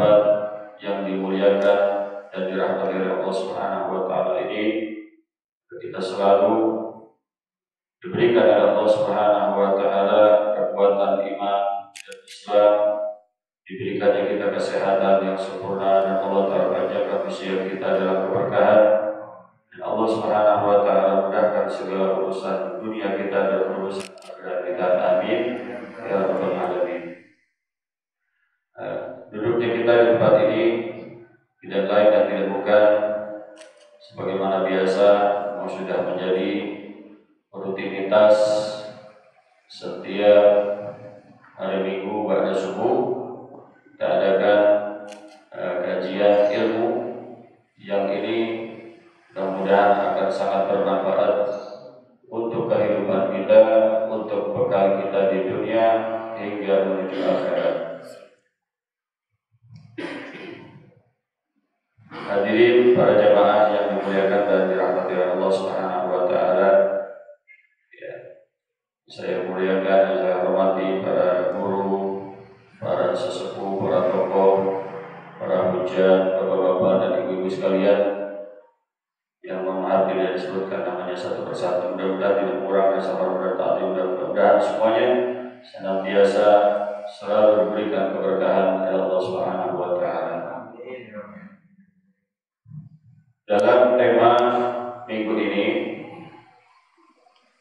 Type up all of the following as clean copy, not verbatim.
sahabat yang dimuliakan dan dirahmati oleh Allah Subhanahu wa taala ini, kita selalu diberikan oleh Allah Subhanahu wa taala kekuatan iman dan Islam, diberikannya kita kesehatan yang sempurna, dan Allah Ta'ala menjaga usia kita dalam keberkahan, dan Allah Subhanahu wa taala mudahkan segala urusan dunia kita dan urusan akhirat kita. Amin ya rabbal alamin. Duduknya kita di tempat ini tidak lain dan tidak bukan sebagaimana biasa sudah menjadi rutinitas setiap hari Minggu pada subuh kita adakan kajian ilmu yang ini mudah-mudahan akan sangat bermanfaat untuk kehidupan kita, untuk bekal kita di dunia hingga menuju akhirat. Hadirin para jamaah yang dimuliakan dan dirahmati oleh Allah Subhanahu wa taala. Ya, saya muliakan, saya hormati para guru, para sesepuh, para tokoh, para hujat, bapak-bapak dan ibu-ibu sekalian yang mohon tidak disebutkan namanya satu persatu. Mudah-mudahan tidak kurang dan sabar bertati. Mudah-mudahan semuanya senantiasa selalu diberikan keberkahan oleh Allah Subhanahu wa taala. Dalam tema minggu ini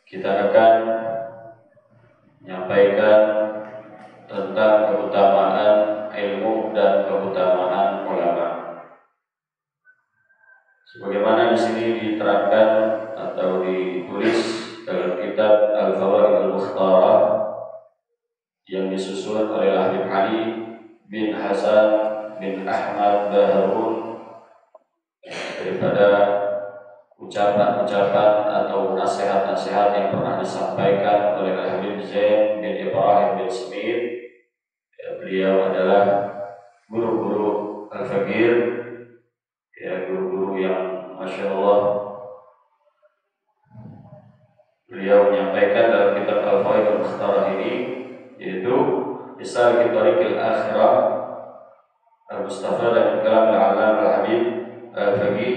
kita akan menyampaikan tentang keutamaan ilmu dan keutamaan ulama. Sebagaimana di sini diterangkan atau ditulis dalam kitab Al-Fawaid Al-Mukhtarah yang disusun oleh Habib Ali bin Hasan bin Ahmad Baharun, daripada ucapan-ucapan atau nasihat-nasihat yang pernah disampaikan oleh Habib Zain bin Ibrahim bin Semir. Beliau adalah guru-guru al-faqih, ya, guru-guru yang Masya Allah. Beliau menyampaikan dalam kitab Al-Fawaid Al-Mukhtarah ini, yaitu Risal Tariqil Akhirah Al-Mustafadah min Kalam Al-Alam Al-Habib Al-Faqih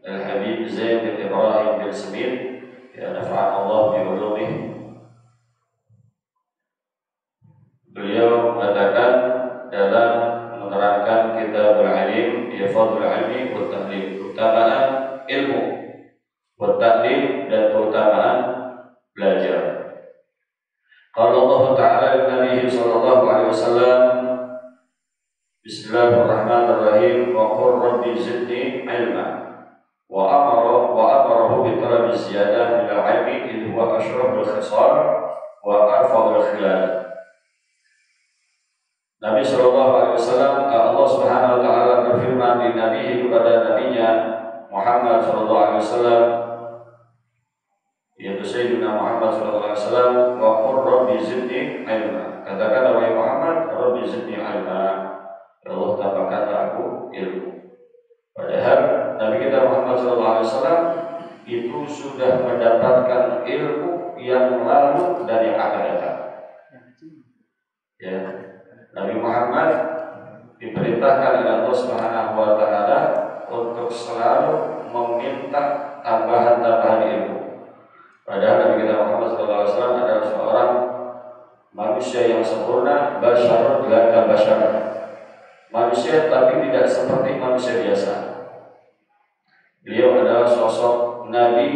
Al-Habib Zain bin Ibrahim bin Semir, ya nafa'an Allah bi ulumih. Beliau mengatakan dalam menerangkan kitab al-alim, ya fadlul ilmi wa ta'lim, keutamaan ilmu, wa ta'lim, dan keutamaan belajar. Qala Allah Ta'ala Nabi sallallahu alaihi wasallam, Bismillahirrahmanirrahim, wa qur rabbi zidni ilma, wa amarahu bi talabi ziyadah min al-ilmi idh huwa ashraful khisal wa arfa'ul khilal. Nabi sallallahu alaihi wasallam, Allah Subhanahu wa taala berfirman di nabi kepada nabinya Muhammad sallallahu alaihi wasallam, yaitu Sayyidina Muhammad sallallahu alaihi wasallam, wa qur rabbi zidni ilma, katakan wahai Muhammad, rabbi zidni ilma, ya Allah tambahkanlah aku ilmu. Padahal Nabi kita Muhammad sallallahu alaihi wasallam itu sudah mendapatkan ilmu yang lalu dan yang akan datang. Ya, Nabi Muhammad diperintahkan oleh Allah Subhanahu wa taala untuk selalu meminta tambahan-tambahan ilmu. Padahal Nabi kita Muhammad sallallahu alaihi wasallam adalah seorang manusia yang sempurna, basyarun la basyar. Manusia tapi tidak seperti manusia biasa. Beliau adalah sosok nabi,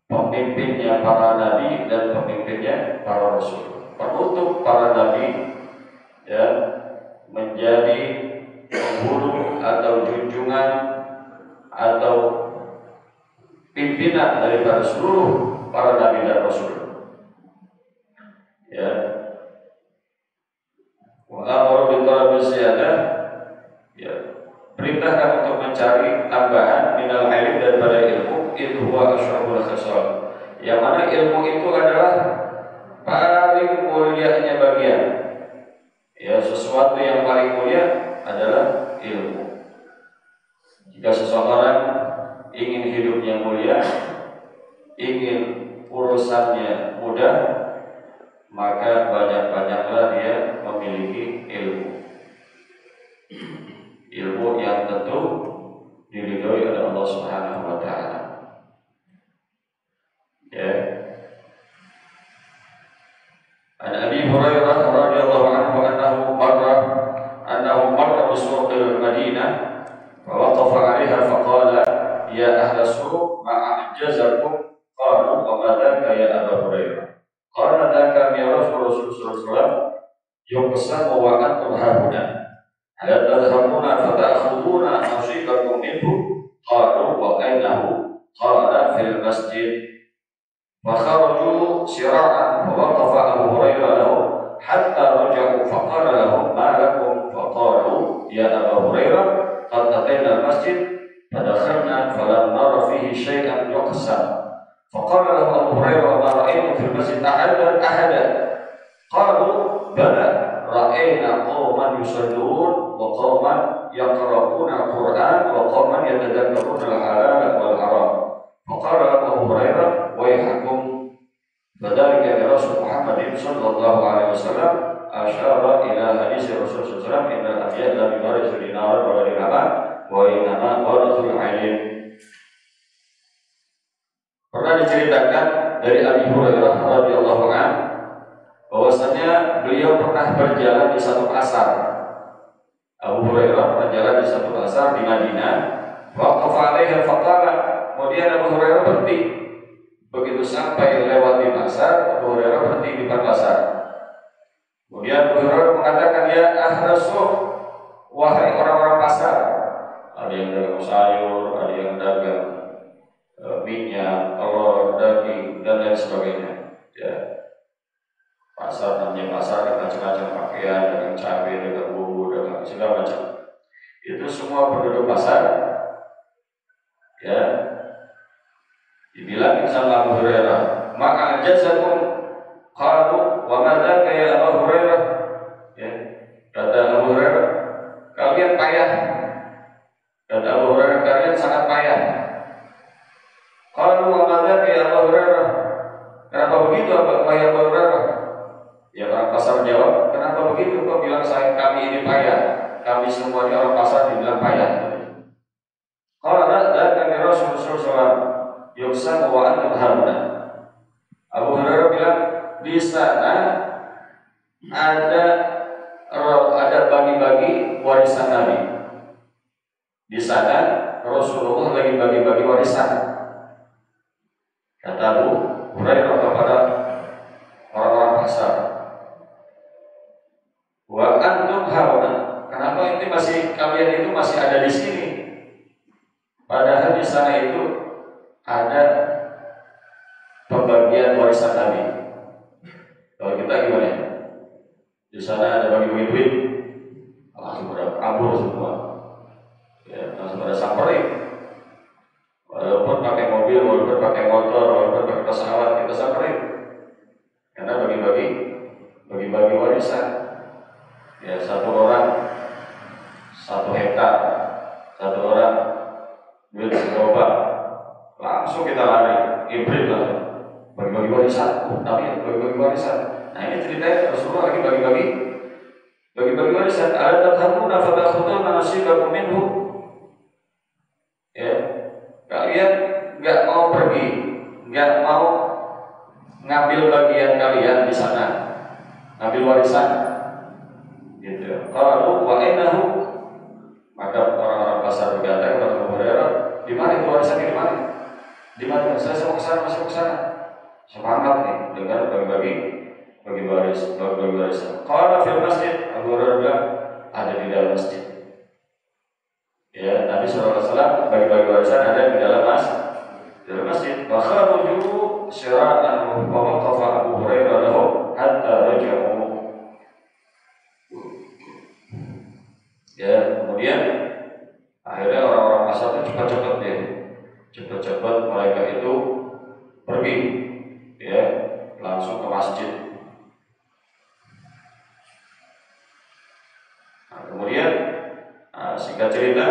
pemimpinnya para nabi dan pemimpinnya para rasul, penutup para nabi, ya, menjadi penghulu atau junjungan atau pimpinan daripada seluruh para nabi dan rasul. Ya, wa amara bi talabi ziyadah, ya, perintahkan untuk mencari tambahan minal ilm, daripada ilmu, itu huwa asyraful khisal, yang mana ilmu itu adalah paling mulianya bagian. Ya, sesuatu yang paling mulia adalah ilmu. Jika seseorang ingin hidupnya mulia, ingin urusannya mudah, maka banyak-banyaklah dia memiliki ilmu. Allah Subhanahu wa taala. Ya. An Abi Hurairah radhiyallahu anhu annahu marra bi suqil Madinah fa waqafa 'alaiha fa qala ya ahla suq ma a'jazakum qalu wa ma dzaka ya Abu Hurairah qala dzaka mirath Rasul sallallahu alaihi wasallam yuqsamu wa antum hahuna hal tadhhabuna fa ta'khuduna nasibakum minhu qalu wa ainahu qala fil masjid فخرجوا سراعا فوقف أبو هريرة لهم حتى رجعوا فقال لهم ما لكم فقالوا يا أبا هريرة قد أتينا المسجد فدخلنا فلم نر فيه شيئا يقسم فقال له أبو هريرة ما رأيتم في المسجد أحدا قالوا بلى رأينا قوما يصلون وقوما يقرؤون القرآن وقوما يتذكرون الحلال والحرام فقال له أبو هريرة ويحكم فذلك لرسول محمد صلى الله عليه وسلم أشار إلى حديث رسول صلى الله عليه وسلم إن الأنبياء لم يورثوا دينارا ولا درهما وإنما ورثوا العلم. Pernah diceritakan dari Abi Hurairah radhiyallahu anhu bahwasanya beliau pernah berjalan di satu pasar. Abu Hurairah berjalan di satu pasar di Madinah. Waqafa 'alaiha faqala, kemudian Abu Hurairah berhenti. Begitu sampai lewat di pasar, Abu Hurairah berhenti di depan pasar. Kemudian Abu Hurairah mengatakan, ya ahla suq, wahai orang-orang pasar. Ada yang dagang sayur, ada yang dagang minyak, telur, daging, dan lain sebagainya. Ya. Pasar namanya pasar, ada macam-macam pakaian, dagang cabai, dagang bumbu, dagang segala macam. Itu semua penduduk pasar. Ya. Dibilang sama Abu Hurairah, maka jazakum qalu wa ma dzaka ya Abu Hurairah. Ya. Kata Abu Hurairah, kalian payah. Kata Abu Hurairah, kalian sangat payah. Qalu wa ma dzaka ya Abu Hurairah. Kenapa begitu Abu Hurairah? Ya orang pasar menjawab, kenapa begitu kau bilang kami ini payah? Kami semuanya orang pasar dibilang payah. Qala dzaka li Rasul sallallahu yuksan wa antum haruna. Abu Hurairah bilang di sana ada bagi-bagi warisan Nabi. Di sana Rasulullah lagi bagi-bagi warisan. Kata Abu Hurairah kepada orang-orang pasar, wa antum haruna. Kenapa kalian itu masih ada di sini? Padahal di sana itu ada pembagian warisan Nabi. Kalau kita gimana? Di sana ada bagi-bagi duit, langsung pada kabur semua. Ya, langsung pada samperin. Walaupun pakai mobil, walaupun pakai motor, walaupun pakai pesawat, kita samperin. Karena bagi-bagi warisan. Ya, satu orang 1 hektar, satu orang duit seberapa. Langsung kita lari, ibrit langsung bagi-bagi warisan. Tapi bagi-bagi warisan. Nah ini ceritanya Rasulullah lagi bagi-bagi warisan. Al-tadhamuna fatakhuduna nasibakum minhu. Ya, kalian nggak mau pergi, nggak mau ngambil bagian kalian di sana, ngambil warisan. Gitu. Kalau wa inahu, maka orang-orang pasar berkata kepada Abu Hurairah, di mana itu warisannya, di mana? Di mana? Saya mau ke sana, masih ke sana. Semangat nih dengan bagi warisan. Kalau di masjid, Abu Hurairah bilang ada di dalam masjid. Ya, Nabi SAW bagi-bagi warisan ada di dalam masjid. Fakharuju sira'an wa waqafa Abu Hurairah lahu hatta raja'u. Ya, kemudian akhirnya orang-orang pasar itu cepat-cepat mereka itu pergi, ya, langsung ke masjid. Nah, kemudian singkat cerita,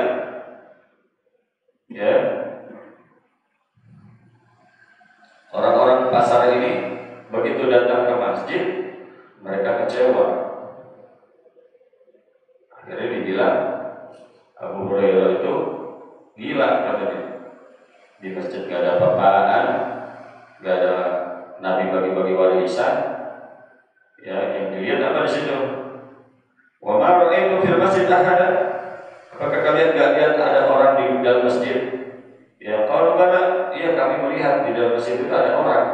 ya, orang-orang pasar ini begitu datang ke masjid, mereka kecewa. Akhirnya dibilang Abu Hurairah itu gila katanya. Di masjid gak ada apa-apaan, gak ada Nabi bagi-bagi warisan. Ya, yang dilihat apa di situ? Wa ma ra'aitu fil masjid ahada. Apakah kalian gak lihat ada orang di dalam masjid? Ya, kalau bala, iya kami melihat di dalam masjid itu ada orang.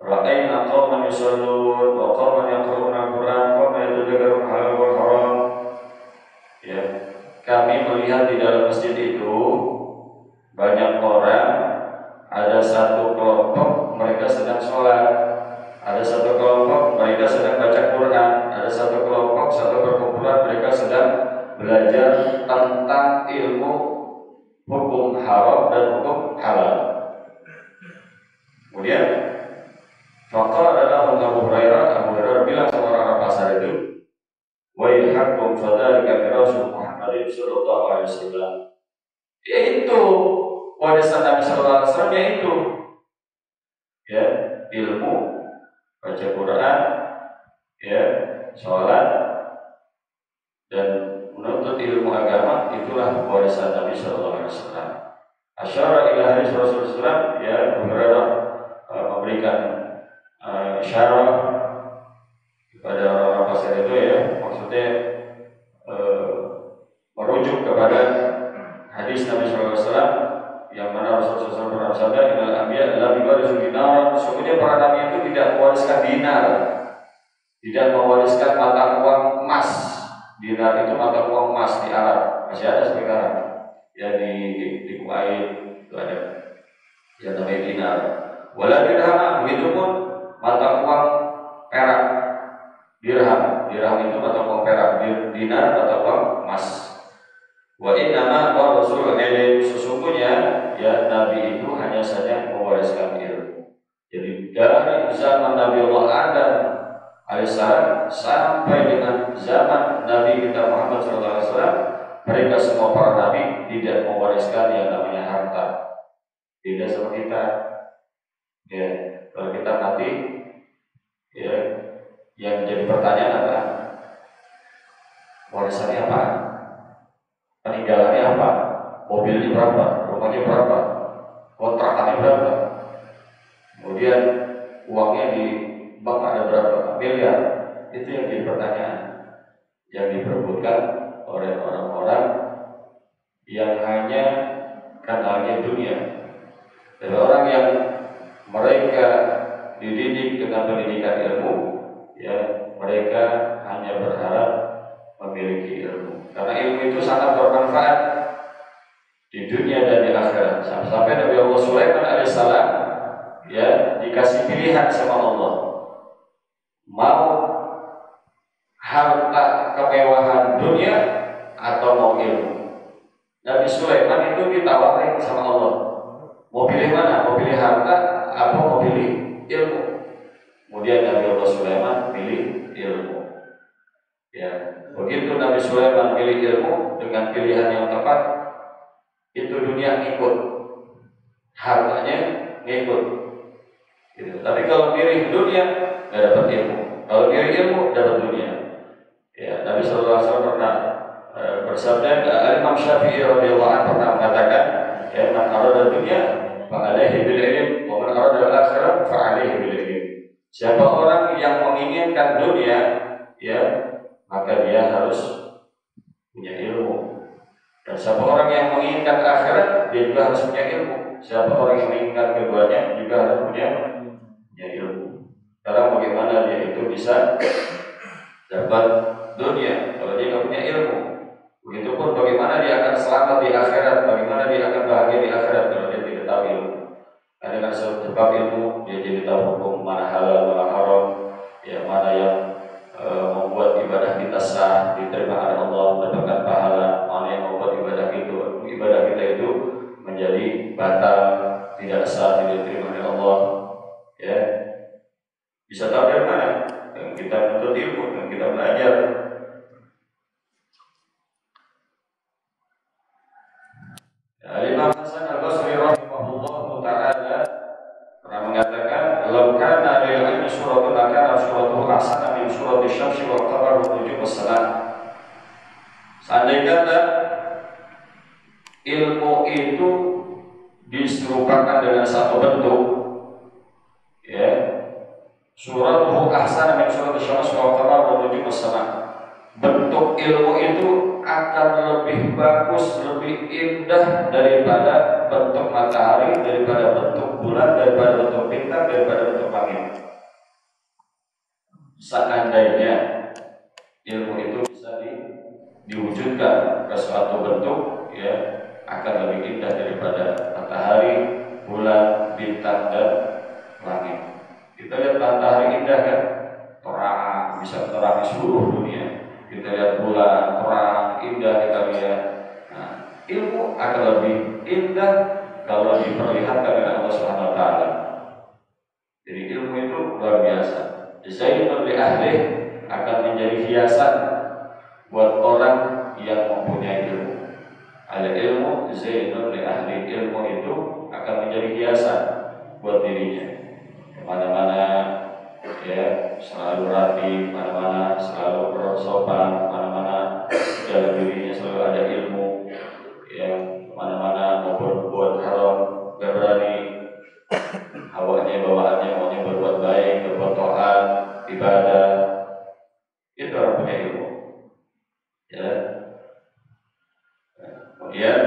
Ra'ayna qauman yusallun wa qauman yaqra'una al-Qur'an wa qauman yatadhakkaruna halal wal haram. Ya, kami melihat di dalam masjid itu banyak orang, ada satu kelompok mereka sedang sholat, ada satu kelompok mereka sedang baca Quran, ada satu kelompok, satu perkumpulan mereka sedang belajar tentang ilmu hukum haram dan hukum halal. Kemudian faqala lahum Abu Hurairah bilang sama orang pasar itu, wa yahkum fadzalika mirasul Muhammadin sallallahu alaihi wasallam. Yaitu warisan Nabi sallallahu alaihi wasallam, yaitu ya, ilmu, baca Quran, ya, sholat dan menuntut ilmu agama, itulah warisan Nabi sallallahu alaihi wasallam. Asyara ila hadis Rasulullah, ya, Hurairah memberikan isyarat kepada orang-orang pasar itu, ya, maksudnya merujuk kepada hadis Nabi sallallahu alaihi wasallam yang mana Rasulullah SAW pernah bersabda, innal anbiya la yuwarithu dinar. Sesungguhnya para nabi itu tidak mewariskan dinar, tidak mewariskan mata uang emas. Dinar itu mata uang emas di Arab, masih ada sekarang. Ya, di Kuwait itu ada yang namanya dinar. Wala dirham, begitu pun mata uang perak. Dirham itu mata uang perak, dinar mata uang emas. Wa innama wa rasul ilm, sesungguhnya ya Nabi itu hanya saja mewariskan ilmu. Jadi dari zaman Nabi Allah Adam alaihissalam sampai dengan zaman Nabi kita Muhammad SAW, mereka semua para nabi tidak mewariskan yang namanya harta. Tidak seperti kita. Ya, kalau kita mati, ya, yang jadi pertanyaan adalah warisannya apa? Peninggalannya apa? Mobilnya berapa? Rumahnya berapa? Kontrakannya berapa? Kemudian uangnya di bank ada berapa? Miliar. Itu yang jadi pertanyaan yang diperebutkan oleh orang-orang yang hanya kenalnya dunia. Dan orang yang mereka dididik dengan pendidikan ilmu, ya, mereka hanya berharap memiliki ilmu. Karena ilmu itu sangat bermanfaat di dunia dan di akhirat. Sampai Nabi Allah Sulaiman alaihissalam, ya, dikasih pilihan sama Allah, mau harta kemewahan dunia atau mau ilmu. Nabi Sulaiman itu ditawarin sama Allah, mau pilih mana? Mau pilih harta atau mau pilih ilmu? Kemudian Nabi Allah Sulaiman pilih ilmu. Ya, begitu Nabi Sulaiman pilih ilmu dengan pilihan yang tepat, itu dunia ngikut, hartanya ngikut. Gitu. Tapi kalau pilih dunia, nggak dapat ilmu. Kalau pilih ilmu, dapat dunia. Ya, Nabi SAW pernah bersabda, Imam Syafi'i radhiyallahu anhu pernah mengatakan, ya, man arada dunya fa alaihi bil ilm, wa man arada al akhirah fa alaihi bil ilm. Siapa orang yang menginginkan dunia, ya, maka dia harus punya ilmu. Dan siapa orang yang menginginkan akhirat, dia juga harus punya ilmu. Siapa orang yang menginginkan keduanya juga harus punya ilmu. Karena bagaimana dia itu bisa dapat dunia kalau dia tidak punya ilmu. Begitupun bagaimana dia akan selamat di akhirat, bagaimana dia akan bahagia di akhirat kalau dia tidak tahu ilmu. Karena dengan sebab ilmu dia jadi tahu hukum mana halal, mana haram, ya, mana yang membuat ibadah kita sah, diterima oleh Allah, mendapatkan pahala, mana yang membuat ibadah kita itu menjadi batal, tidak sah, tidak diterima oleh Allah. Ya, bisa tahu dari mana? Dan kita menuntut ilmu dan kita belajar. Imam Hasan Al-Basri rahimahullah ta'ala pernah mengatakan, "Law kana lil ilmi suratun lakana suratuhu ahsana min surati syamsi wal qamar wa nujum was-salam." Seandainya kata ilmu itu diserupakan dengan satu bentuk, ya, suratuhu ahsana min surati syams wa qamar wa nujum as-sama. Bentuk ilmu itu akan lebih bagus, lebih indah daripada bentuk matahari, daripada bentuk bulan, daripada bentuk bintang, daripada bentuk langit. Seandainya ilmu itu bisa diwujudkan ke suatu bentuk, ya, akan lebih indah daripada matahari, bulan, bintang, dan langit. Kita lihat matahari indah kan, terang, bisa menerangi seluruh dunia. Kita lihat bulan, terang, indah kita lihat. Nah, ilmu akan lebih indah kalau diperlihatkan oleh Allah Subhanahu Wa Taala. Jadi ilmu itu luar biasa. Zainul li ahli akan menjadi hiasan buat orang yang mempunyai ilmu. Ada ilmu zainul li ahli, ilmu itu akan menjadi hiasan buat dirinya. Kemana-mana, ya, selalu rapi, mana-mana selalu bersopan, mana-mana dalam dirinya selalu ada ilmu, ya, mana-mana mau berbuat haram gak berani, hawanya bawaannya maunya berbuat baik, berbuat taat, ibadah. Itu orang punya ilmu, ya. Kemudian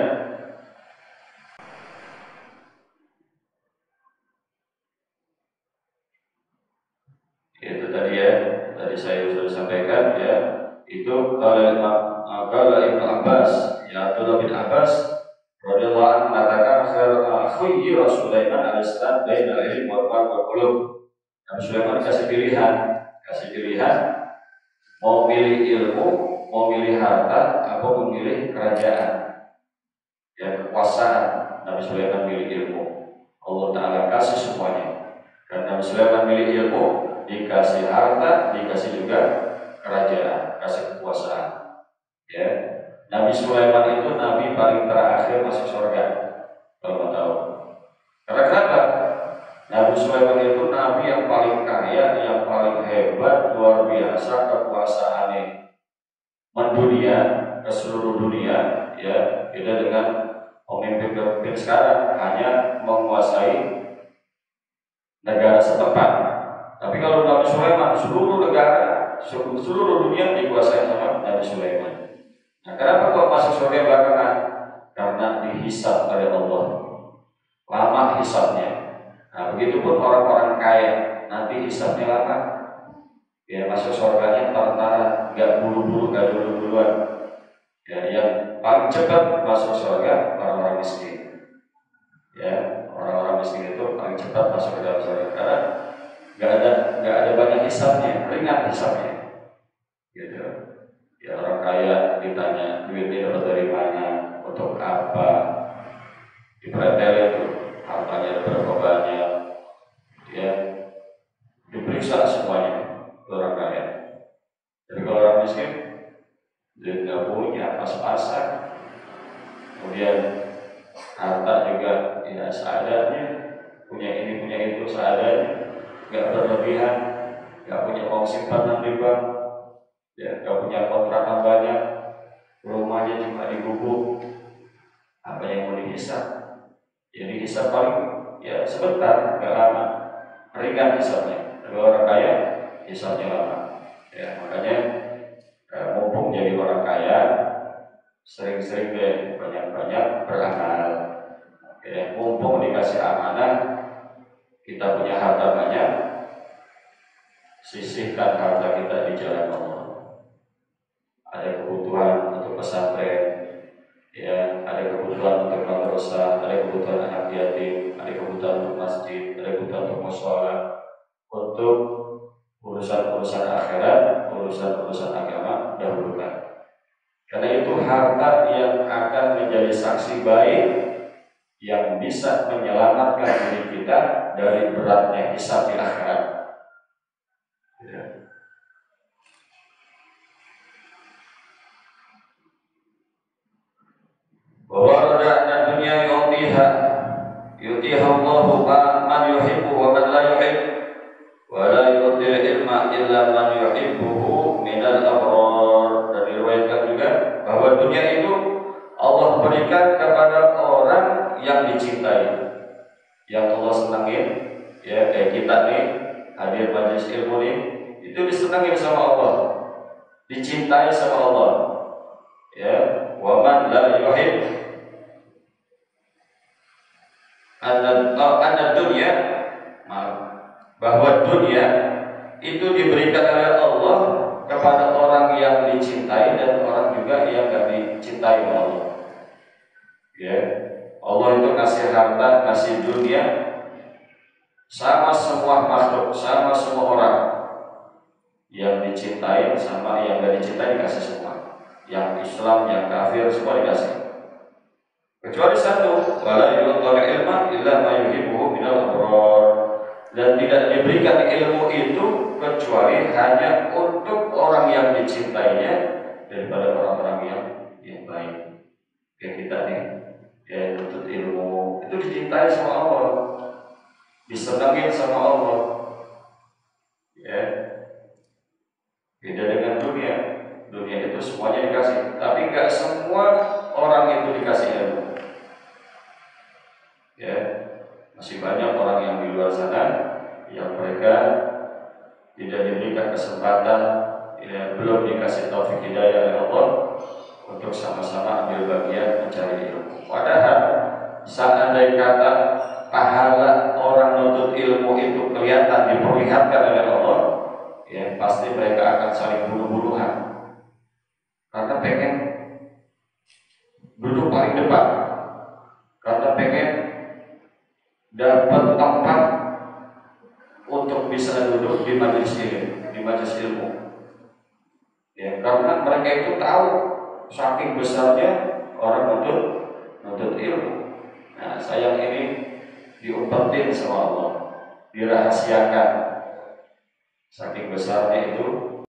itu tadi, ya, tadi saya sudah sampaikan, ya, itu kalau Ibnu Abbas, ya, Abdullah bin Abbas radhiyallahu anhu mengatakan khuyyi Sulaiman alaihissalam bainal ilmi wal qulub. Nabi Sulaiman kasih pilihan mau milih ilmu, mau milih harta, atau memilih kerajaan, ya, kekuasaan. Nabi Sulaiman milih ilmu, Allah Ta'ala kasih semuanya. Dan Nabi Sulaiman milih ilmu, dikasih harta, dikasih juga kerajaan, kasih kekuasaan, ya. Nabi Sulaiman itu nabi paling terakhir masuk surga, kalau mau tahu. Karena kenapa? Nabi Sulaiman itu nabi yang paling kaya, yang paling hebat, luar biasa kekuasaannya, mendunia ke seluruh dunia, ya. Beda dengan pemimpin sekarang hanya menguasai negara setempat. Tapi kalau Nabi Sulaiman seluruh negara, seluruh dunia dikuasai sama Nabi Sulaiman. Nah, kenapa kok masuk surga belakangan? Karena dihisab oleh Allah, lama hisabnya. Nah, begitupun orang-orang kaya, nanti hisabnya lama. Ya, masuk surganya tentara, nggak buru-buru, nggak dulu-duluan. Ya, yang paling cepat masuk surga orang-orang miskin. Ya, orang-orang miskin itu paling cepat masuk ke dalam surga karena nggak ada banyak hisabnya, ringan hisabnya. Gitu. Ya, orang kaya ditanya duitnya dapat dari mana, untuk apa, dipretelin itu hartanya berapa banyak, ya, diperiksa semuanya orang kaya. Jadi kalau orang miskin duit nggak punya, pas-pasan, kemudian harta juga tidak seadanya, punya ini punya itu seadanya, nggak berlebihan, nggak punya uang simpanan di bank, ya, nggak punya kontrakan banyak, rumahnya cuma digubuk. Apa yang mau dihisab? Jadi hisab paling, ya, sebentar, nggak lama, ringan hisabnya. Tapi orang kaya hisabnya lama. Ya, makanya mumpung jadi orang kaya, sering-sering deh banyak-banyak beramal. Ya, mumpung dikasih amanah, kita punya harta banyak, sisihkan harta kita di jalan Allah. Ada kebutuhan untuk pesantren, ya, ada kebutuhan untuk madrasah, ada kebutuhan anak yatim, ada kebutuhan untuk masjid, ada kebutuhan untuk mushola, untuk urusan-urusan akhirat, urusan-urusan agama dahulukan. Karena itu harta yang akan menjadi saksi baik yang bisa menyelamatkan diri kita dari beratnya hisab di akhirat. Ya. Bahwa rodanya dunia yutiha Allahu man yuhibbu wa man la yuhibbu, wa la yu'til ilma illa man yuhibbuhu minal abrar. Dan diriwayatkan juga bahwa dunia itu Allah berikan kepada orang yang dicintai, disenangi sama Allah, dicintai sama Allah. Ya, wa man la yuhib anna dunya, bahwa dunia itu diberikan oleh Allah kepada orang yang dicintai dan orang juga yang gak dicintai oleh Allah. Ya, Allah itu kasih harta, kasih dunia sama semua makhluk, sama semua orang. Yang dicintai sama yang gak dicintai dikasih semua. Yang Islam, yang kafir, semua dikasih. Kecuali satu, wala yu'tal ilma illa ma yuhibbu minal abrar. Dan tidak diberikan ilmu itu kecuali hanya untuk orang yang dicintainya daripada orang-orang yang baik. Kayak kita nih, ya tuntut ilmu itu dicintai sama Allah, disenangi sama Allah. Ya, beda dengan dunia. Dunia itu semuanya dikasih, tapi nggak semua orang itu dikasih ilmu. Ya, masih banyak orang yang di luar sana yang mereka tidak diberikan kesempatan, ya, belum dikasih taufik hidayah oleh Allah untuk sama-sama ambil bagian mencari ilmu. Padahal seandainya kata pahala orang menuntut ilmu itu kelihatan diperlihatkan oleh Allah, ya pasti mereka akan saling bunuh-bunuhan karena pengen duduk paling depan, karena pengen dapat tempat untuk bisa duduk di majelis ilmu, ya karena mereka itu tahu saking besarnya orang menuntut ilmu. Nah, sayang ini diumpetin sama Allah, dirahasiakan. Saking besarnya itu